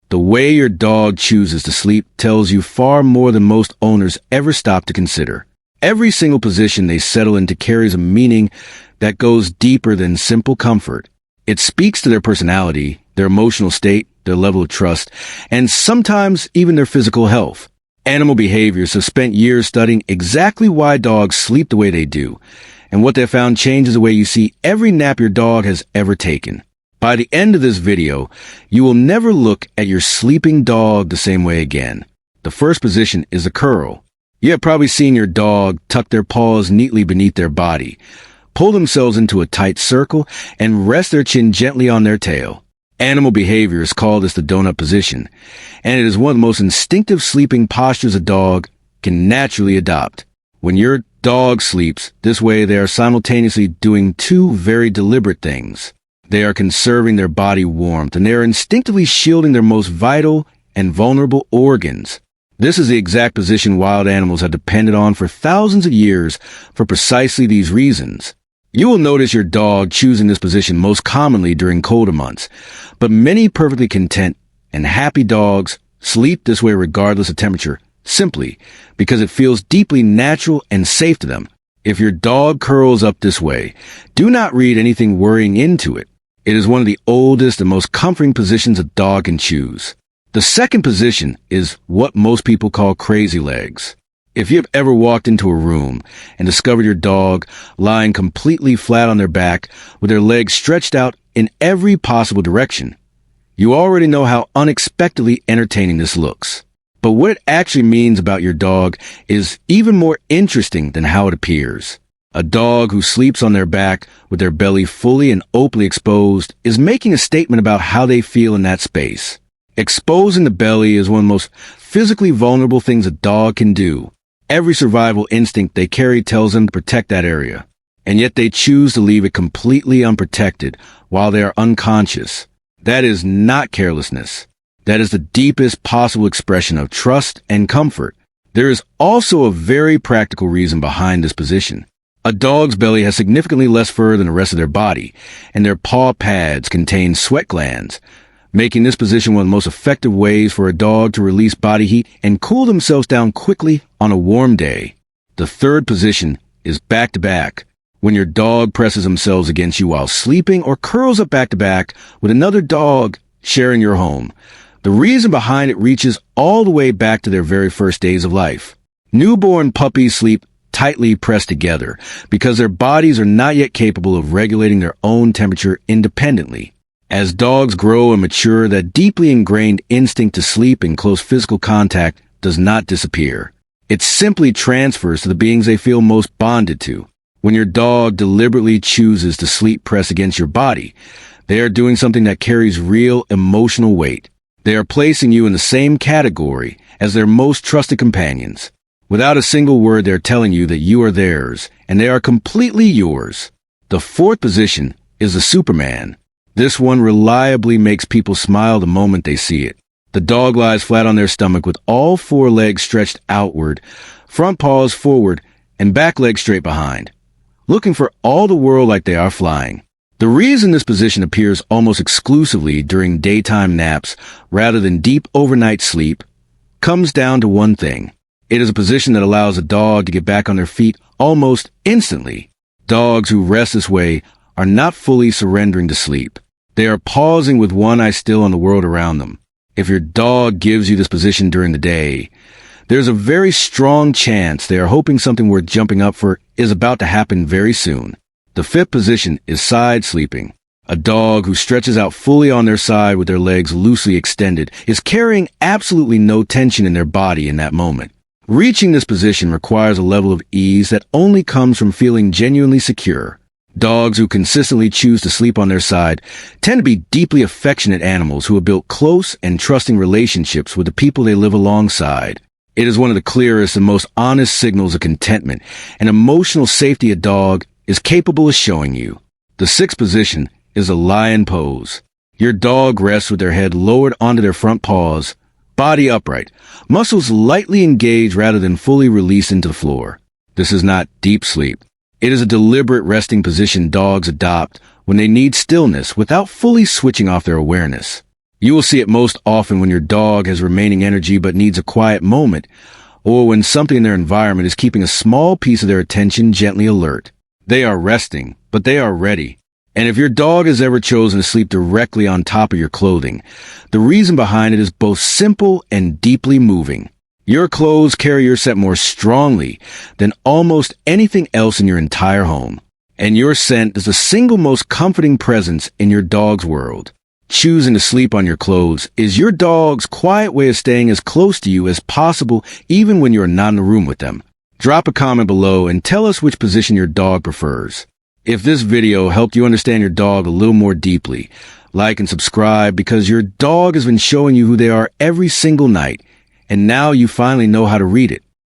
The way your dog chooses to sleep tells you far more than most owners ever stop to consider. Every single position they settle into carries a meaning that goes deeper than simple comfort. It speaks to their personality, their emotional state, their level of trust, and sometimes even their physical health. Animal behaviors have spent years studying exactly why dogs sleep the way they do, and what they've found changes the way you see every nap your dog has ever taken. By the end of this video, you will never look at your sleeping dog the same way again. The first position is a curl. You have probably seen your dog tuck their paws neatly beneath their body, pull themselves into a tight circle, and rest their chin gently on their tail. Animal behaviors call this the donut position, and it is one of the most instinctive sleeping postures a dog can naturally adopt. When your dog sleeps this way, they are simultaneously doing two very deliberate things. They are conserving their body warmth, and they are instinctively shielding their most vital and vulnerable organs. This is the exact position wild animals have depended on for thousands of years for precisely these reasons. You will notice your dog choosing this position most commonly during colder months, but many perfectly content and happy dogs sleep this way regardless of temperature, simply because it feels deeply natural and safe to them. If your dog curls up this way, do not read anything worrying into it. It is one of the oldest and most comforting positions a dog can choose. The second position is what most people call crazy legs. If you have ever walked into a room and discovered your dog lying completely flat on their back with their legs stretched out in every possible direction, you already know how unexpectedly entertaining this looks. But what it actually means about your dog is even more interesting than how it appears. A dog who sleeps on their back with their belly fully and openly exposed is making a statement about how they feel in that space. Exposing the belly is one of the most physically vulnerable things a dog can do. Every survival instinct they carry tells them to protect that area, and yet they choose to leave it completely unprotected while they are unconscious. That is not carelessness. That is the deepest possible expression of trust and comfort. There is also a very practical reason behind this position. A dog's belly has significantly less fur than the rest of their body, and their paw pads contain sweat glands, making this position one of the most effective ways for a dog to release body heat and cool themselves down quickly on a warm day. The third position is back-to-back, when your dog presses themselves against you while sleeping or curls up back-to-back with another dog sharing your home. The reason behind it reaches all the way back to their very first days of life. Newborn puppies sleep tightly pressed together because their bodies are not yet capable of regulating their own temperature independently. As dogs grow and mature, that deeply ingrained instinct to sleep in close physical contact does not disappear. It simply transfers to the beings they feel most bonded to. When your dog deliberately chooses to sleep pressed against your body, they are doing something that carries real emotional weight. They are placing you in the same category as their most trusted companions. Without a single word, they're telling you that you are theirs, and they are completely yours. The fourth position is the Superman. This one reliably makes people smile the moment they see it. The dog lies flat on their stomach with all four legs stretched outward, front paws forward, and back legs straight behind, looking for all the world like they are flying. The reason this position appears almost exclusively during daytime naps rather than deep overnight sleep comes down to one thing. It is a position that allows a dog to get back on their feet almost instantly. Dogs who rest this way are not fully surrendering to sleep. They are pausing with one eye still on the world around them. If your dog gives you this position during the day, there's a very strong chance they are hoping something worth jumping up for is about to happen very soon. The fifth position is side sleeping. A dog who stretches out fully on their side with their legs loosely extended is carrying absolutely no tension in their body in that moment. Reaching this position requires a level of ease that only comes from feeling genuinely secure. Dogs who consistently choose to sleep on their side tend to be deeply affectionate animals who have built close and trusting relationships with the people they live alongside. It is one of the clearest and most honest signals of contentment and emotional safety a dog is capable of showing you. The sixth position is a lion pose. Your dog rests with their head lowered onto their front paws, body upright, muscles lightly engaged rather than fully released into the floor. This is not deep sleep. It is a deliberate resting position dogs adopt when they need stillness without fully switching off their awareness. You will see it most often when your dog has remaining energy but needs a quiet moment, or when something in their environment is keeping a small piece of their attention gently alert. They are resting, but they are ready. And if your dog has ever chosen to sleep directly on top of your clothing, the reason behind it is both simple and deeply moving. Your clothes carry your scent more strongly than almost anything else in your entire home. And your scent is the single most comforting presence in your dog's world. Choosing to sleep on your clothes is your dog's quiet way of staying as close to you as possible even when you're not in the room with them. Drop a comment below and tell us which position your dog prefers. If this video helped you understand your dog a little more deeply, like and subscribe because your dog has been showing you who they are every single night, and now you finally know how to read it.